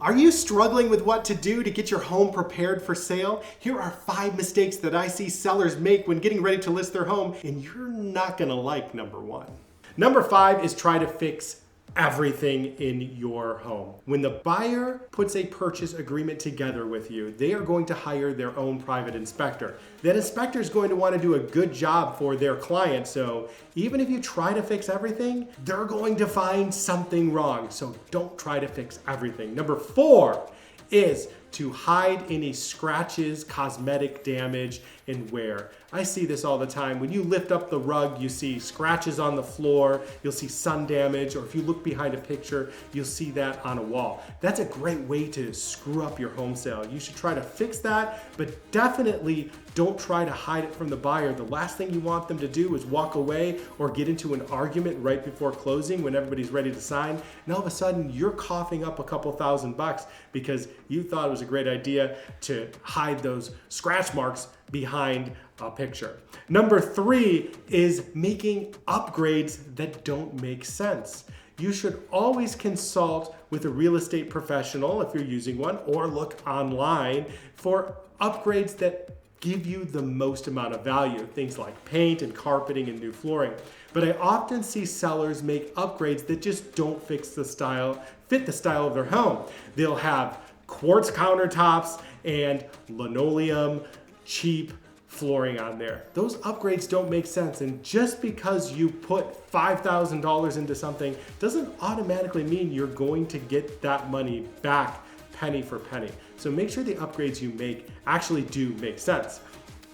Are you struggling with what to do to get your home prepared for sale? Here are 5 mistakes that I see sellers make when getting ready to list their home, and you're not gonna like number 1. Number 5 is try to fix everything in your home. When the buyer puts a purchase agreement together with you, they are going to hire their own private inspector. That inspector is going to want to do a good job for their client. So even if you try to fix everything, they're going to find something wrong. So don't try to fix everything. Number 4 is to hide any scratches, cosmetic damage, and wear. I see this all the time. When you lift up the rug, you see scratches on the floor, you'll see sun damage, or if you look behind a picture, you'll see that on a wall. That's a great way to screw up your home sale. You should try to fix that, but definitely don't try to hide it from the buyer. The last thing you want them to do is walk away or get into an argument right before closing when everybody's ready to sign, and all of a sudden you're coughing up a couple $1,000 because you thought it was a great idea to hide those scratch marks behind a picture. Number 3 is making upgrades that don't make sense. You should always consult with a real estate professional if you're using one, or look online for upgrades that give you the most amount of value, things like paint and carpeting and new flooring. But I often see sellers make upgrades that just don't fit the style of their home. They'll have quartz countertops and linoleum, cheap flooring on there. Those upgrades don't make sense, and just because you put $5,000 into something doesn't automatically mean you're going to get that money back penny for penny. So make sure the upgrades you make actually do make sense.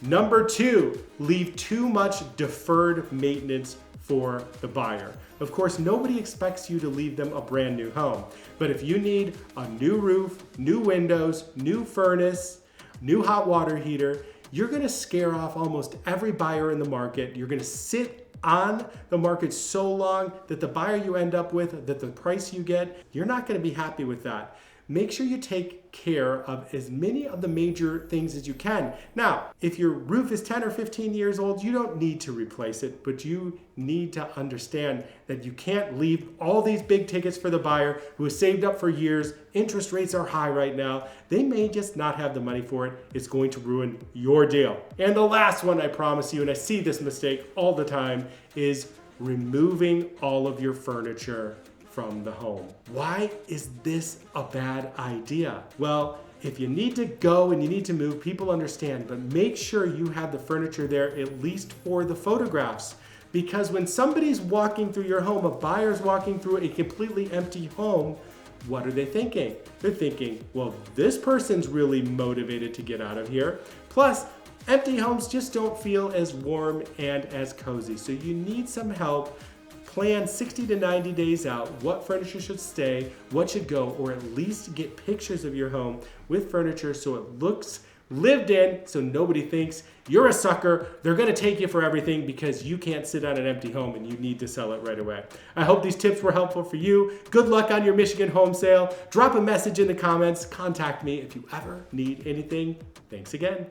Number 2, leave too much deferred maintenance for the buyer. Of course, nobody expects you to leave them a brand new home, but if you need a new roof, new windows, new furnace, new hot water heater, you're gonna scare off almost every buyer in the market. You're gonna sit on the market so long that the buyer you end up with, that the price you get, you're not gonna be happy with that. Make sure you take care of as many of the major things as you can. Now, if your roof is 10 or 15 years old, you don't need to replace it, but you need to understand that you can't leave all these big tickets for the buyer who has saved up for years. Interest rates are high right now. They may just not have the money for it. It's going to ruin your deal. And the last one, I promise you, and I see this mistake all the time, is removing all of your furniture from the home. Why is this a bad idea? Well, if you need to go and you need to move, people understand, but make sure you have the furniture there at least for the photographs. Because when somebody's walking through your home, a buyer's walking through a completely empty home, what are they thinking? They're thinking, well, this person's really motivated to get out of here. Plus, empty homes just don't feel as warm and as cozy. So you need some help. Plan 60 to 90 days out what furniture should stay, what should go, or at least get pictures of your home with furniture so it looks lived in, so nobody thinks you're a sucker. They're gonna take you for everything because you can't sit on an empty home and you need to sell it right away. I hope these tips were helpful for you. Good luck on your Michigan home sale. Drop a message in the comments. Contact me if you ever need anything. Thanks again.